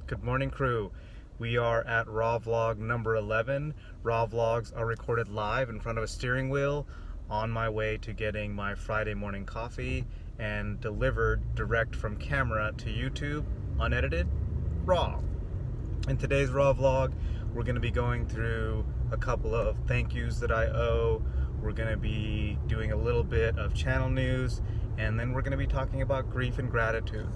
Good morning, crew. We are at Raw Vlog number 11. Raw Vlogs are recorded live in front of a steering wheel on my way to getting my Friday morning coffee and delivered direct from camera to YouTube, unedited, raw. In today's Raw Vlog, we're going to be going through a couple of thank yous that I owe. We're going to be doing a little bit of channel news, and then we're going to be talking about grief and gratitude.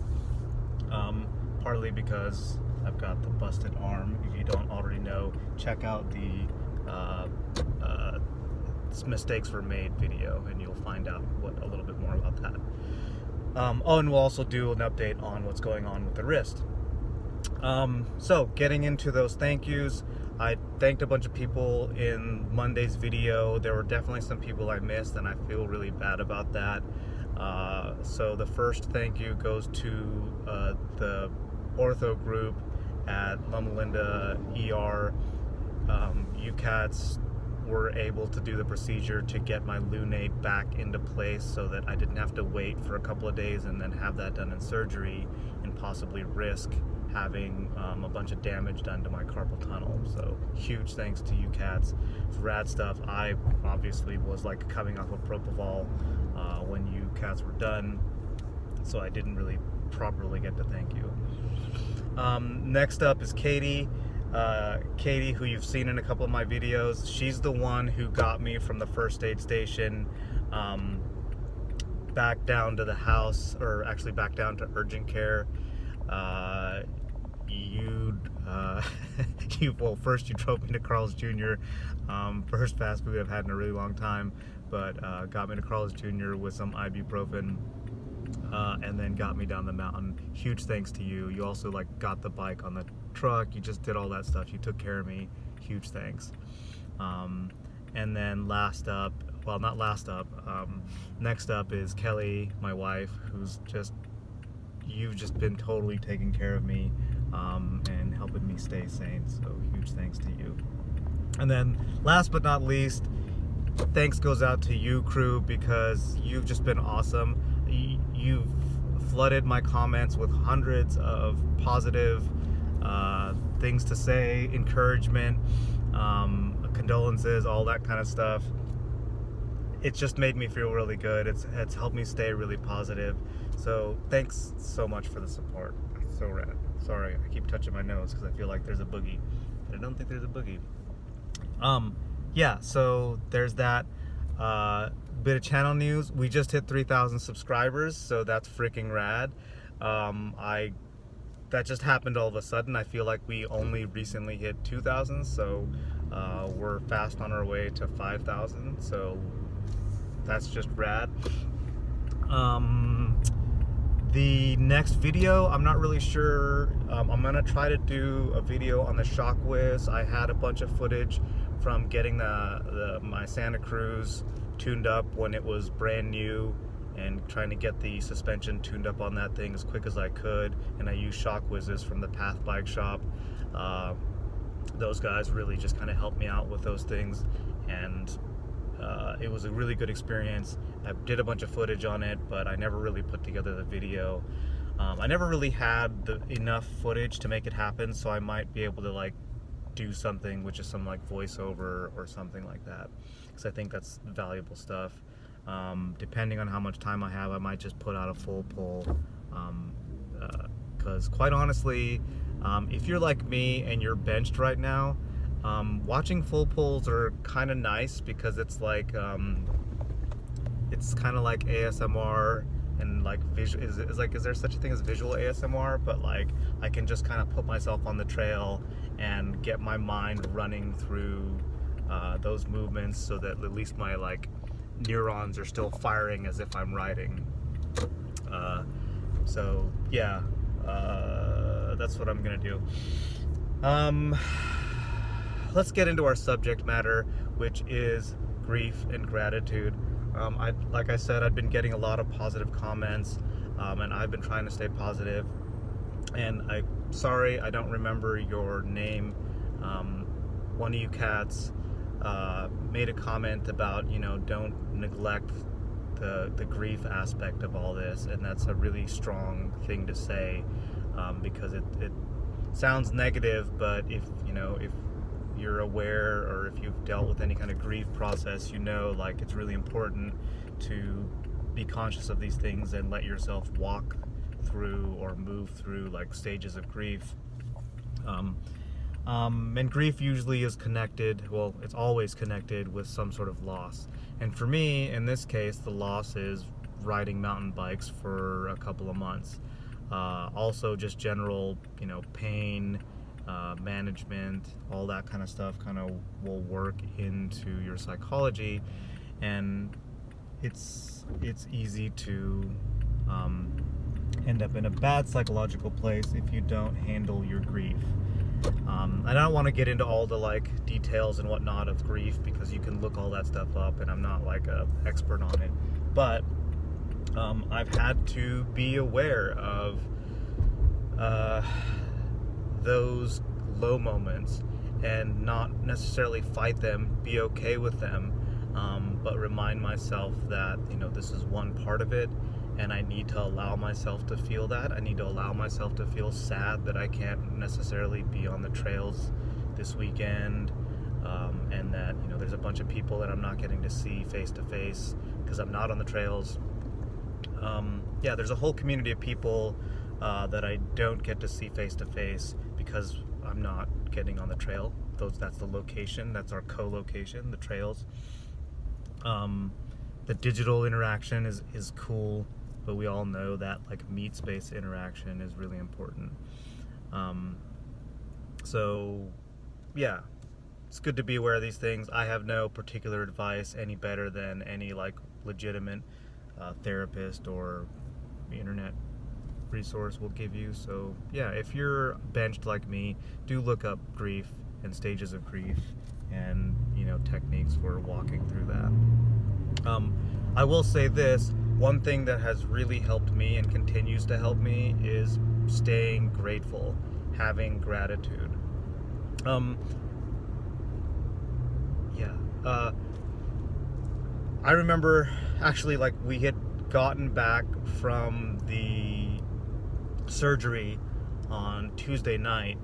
Partly because I've got the busted arm. If you don't already know, check out the mistakes were made video and you'll find out a little bit more about that. Oh, and we'll also do an update on what's going on with the wrist. So getting into those thank yous, I thanked a bunch of people in Monday's video. There were definitely some people I missed and I feel really bad about that. So the first thank you goes to the ortho group at Loma Linda ER. You cats were able to do the procedure to get my lunate back into place so that I didn't have to wait for a couple of days and then have that done in surgery and possibly risk having a bunch of damage done to my carpal tunnel. So huge thanks to you cats. It's rad stuff. I obviously was like coming off of propofol when you cats were done, so I didn't really properly get to thank you. Next up is Katie. Katie, who you've seen in a couple of my videos. She's the one who got me from the first aid station back down to the house, or actually back down to urgent care. Well, first you drove me to Carl's Jr. First fast food I've had in a really long time, but got me to Carl's Jr. with some ibuprofen. And then got me down the mountain. Huge thanks to you. You also like got the bike on the truck. You just did all that stuff. You took care of me. Huge thanks. And then last up, well, not last up, next up is Kelly, my wife, you've just been totally taking care of me and helping me stay sane. So huge thanks to you. And then last but not least, thanks goes out to you, crew, because you've just been awesome. You've flooded my comments with hundreds of positive things to say, encouragement, condolences, all that kind of stuff. It's just made me feel really good. It's helped me stay really positive. So thanks so much for the support. So rad. Sorry, I keep touching my nose because I feel like there's a boogie, but I don't think there's a boogie. Yeah, so there's that. Bit of channel news. We just hit 3,000 subscribers, so that's freaking rad. That just happened all of a sudden. I feel like we only recently hit 2,000, so we're fast on our way to 5,000, so that's just rad. The next video, I'm not really sure. I'm gonna try to do a video on the Shock Whiz. I had a bunch of footage from getting my Santa Cruz tuned up when it was brand new and trying to get the suspension tuned up on that thing as quick as I could, and I used Shock Whizzes from the Path Bike Shop. Those guys really just kind of helped me out with those things, and it was a really good experience. I did a bunch of footage on it, but I never really put together the video. I never really had enough footage to make it happen, so I might be able to like do something which is some like voiceover or something like that, because I think that's valuable stuff. Depending on how much time I have, I might just put out a full pull, because quite honestly, if you're like me and you're benched right now, watching full pulls are kind of nice, because it's like it's kind of like ASMR, and like is there such a thing as visual ASMR? But like I can just kind of put myself on the trail and get my mind running through those movements, so that at least my like neurons are still firing as if I'm riding. So yeah, that's what I'm gonna do. Let's get into our subject matter, which is grief and gratitude. Like I said, I've been getting a lot of positive comments, and I've been trying to stay positive. And sorry, I don't remember your name. One of you cats made a comment about, don't neglect the grief aspect of all this, and that's a really strong thing to say, because sounds negative, but if you're aware, or if you've dealt with any kind of grief process, like it's really important to be conscious of these things and let yourself walk through or move through like stages of grief. And grief usually is connected, well, it's always connected with some sort of loss. And for me, in this case, the loss is riding mountain bikes for a couple of months. Also just general, pain, management, all that kind of stuff kind of will work into your psychology, and it's easy to end up in a bad psychological place if you don't handle your grief. I don't want to get into all the like details and whatnot of grief, because you can look all that stuff up, and I'm not like an expert on it, but I've had to be aware of those low moments and not necessarily fight them, be okay with them, but remind myself that this is one part of it, and I need to allow myself to feel that. I need to allow myself to feel sad that I can't necessarily be on the trails this weekend, and that there's a bunch of people that I'm not getting to see face to face because I'm not on the trails. There's a whole community of people that I don't get to see face to face because I'm not getting on the trail. That's the location. That's our co-location, the trails. The digital interaction is cool, but we all know that like meet space interaction is really important. It's good to be aware of these things. I have no particular advice any better than any like legitimate therapist or internet resource will give you. So if you're benched like me, do look up grief and stages of grief, and techniques for walking through that. I will say this, one thing that has really helped me and continues to help me is staying grateful, having gratitude. I remember actually, like, we had gotten back from the surgery on Tuesday night,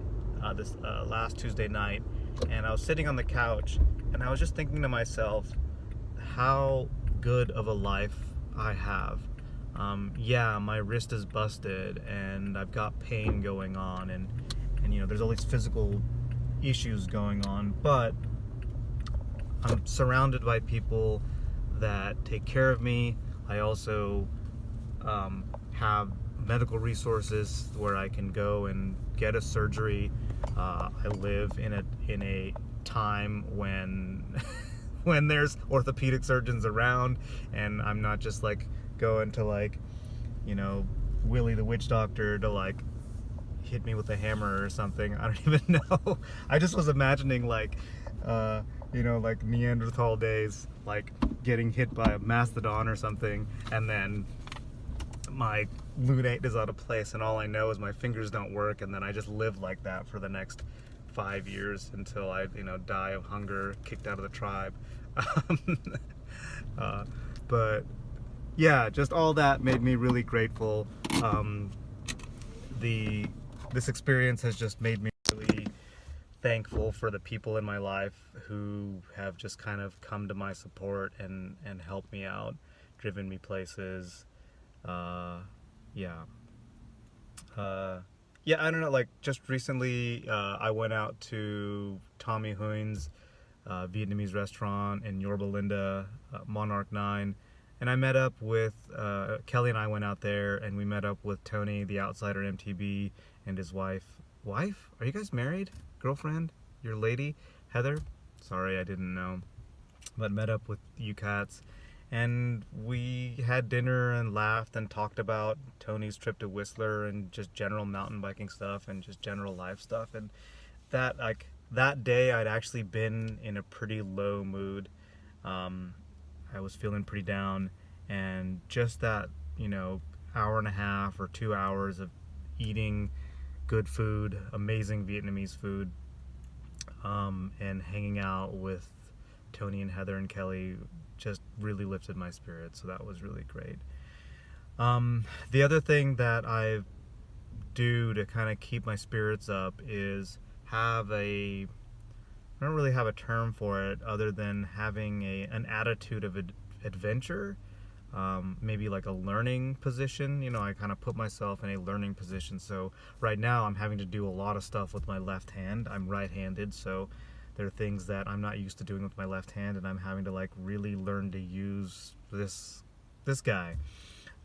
this last Tuesday night, and I was sitting on the couch and I was just thinking to myself how good of a life I have. My wrist is busted and I've got pain going on, and there's all these physical issues going on, but I'm surrounded by people that take care of me. I also have medical resources where I can go and get a surgery. I live in a time when when there's orthopedic surgeons around, and I'm not just like going to like Willie the Witch Doctor to like hit me with a hammer or something. I don't even know. I just was imagining like like Neanderthal days, like getting hit by a mastodon or something, and then my lunate is out of place and all I know is my fingers don't work, and then I just live like that for the next 5 years until I die of hunger, kicked out of the tribe. But just all that made me really grateful. This experience has just made me really thankful for the people in my life who have just kind of come to my support and helped me out, driven me places. I don't know, like just recently I went out to Tommy Huyn's Vietnamese restaurant in Yorba Linda, Monarch 9, and I met up with Kelly, and I went out there and we met up with Tony, the outsider MTB, and his wife? Are you guys married? Girlfriend? Your lady? Heather? Sorry, I didn't know. But met up with you cats, and we had dinner and laughed and talked about Tony's trip to Whistler and just general mountain biking stuff and just general life stuff. And that day I'd actually been in a pretty low mood. I was feeling pretty down, and just that hour and a half or 2 hours of eating good food, amazing Vietnamese food, and hanging out with Tony and Heather and Kelly just really lifted my spirits. So that was really great. The other thing that I've do to kind of keep my spirits up is have a, I don't really have a term for it other than having an attitude of adventure. Maybe like a learning position. You know, I kind of put myself in a learning position. So right now I'm having to do a lot of stuff with my left hand. I'm right-handed, so there are things that I'm not used to doing with my left hand, and I'm having to like really learn to use this guy.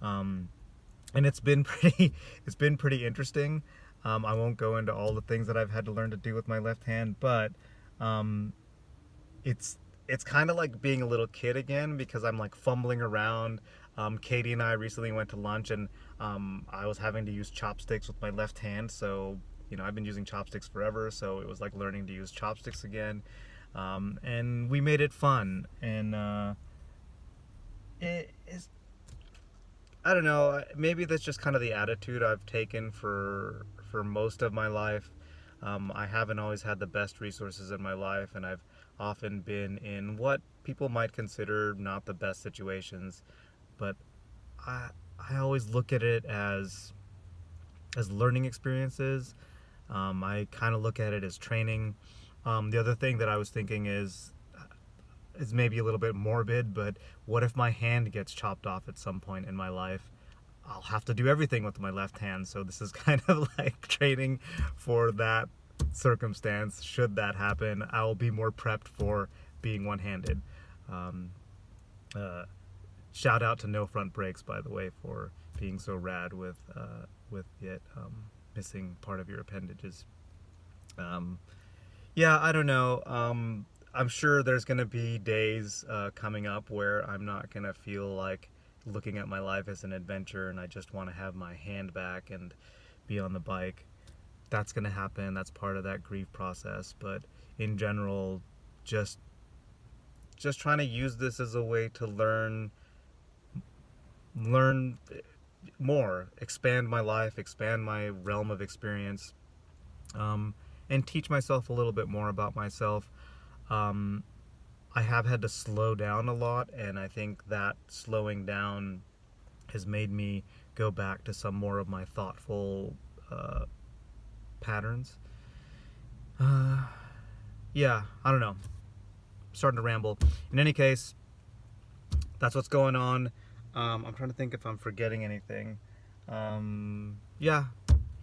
And it's been pretty interesting. I won't go into all the things that I've had to learn to do with my left hand, but it's kind of like being a little kid again, because I'm like fumbling around. Katie and I recently went to lunch, and I was having to use chopsticks with my left hand, so you know, I've been using chopsticks forever, so it was like learning to use chopsticks again. And we made it fun, and it is, I don't know, maybe that's just kind of the attitude I've taken for most of my life. I haven't always had the best resources in my life, and I've often been in what people might consider not the best situations, but I always look at it as learning experiences. I kind of look at it as training. The other thing that I was thinking is maybe a little bit morbid, but what if my hand gets chopped off at some point in my life? I'll have to do everything with my left hand, so this is kind of like training for that circumstance. Should that happen, I'll be more prepped for being one-handed. Shout out to No Front Brakes, by the way, for being so rad with it missing part of your appendages. Yeah, I don't know. I'm sure there's gonna be days coming up where I'm not gonna feel like looking at my life as an adventure, and I just want to have my hand back and be on the bike. That's gonna happen. That's part of that grief process. But in general, just trying to use this as a way to learn more, expand my life, expand my realm of experience, and teach myself a little bit more about myself. I have had to slow down a lot, and I think that slowing down has made me go back to some more of my thoughtful patterns. Yeah, I don't know. I'm starting to ramble. In any case, that's what's going on. I'm trying to think if I'm forgetting anything. Yeah.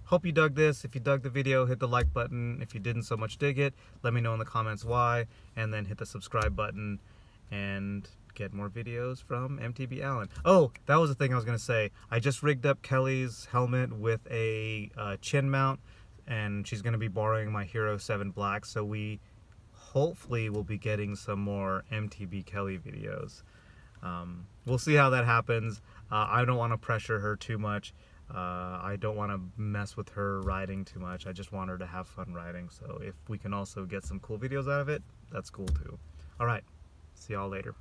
Hope you dug this. If you dug the video, hit the like button. If you didn't so much dig it, let me know in the comments why, and then hit the subscribe button and get more videos from MTB ALAN. Oh, that was the thing I was going to say. I just rigged up Kelly's helmet with a chin mount, and she's going to be borrowing my Hero 7 Black, so we hopefully will be getting some more MTB Kelly videos. We'll see how that happens. I don't want to pressure her too much. I don't want to mess with her riding too much. I just want her to have fun riding. So if we can also get some cool videos out of it, that's cool too. All right. See y'all later.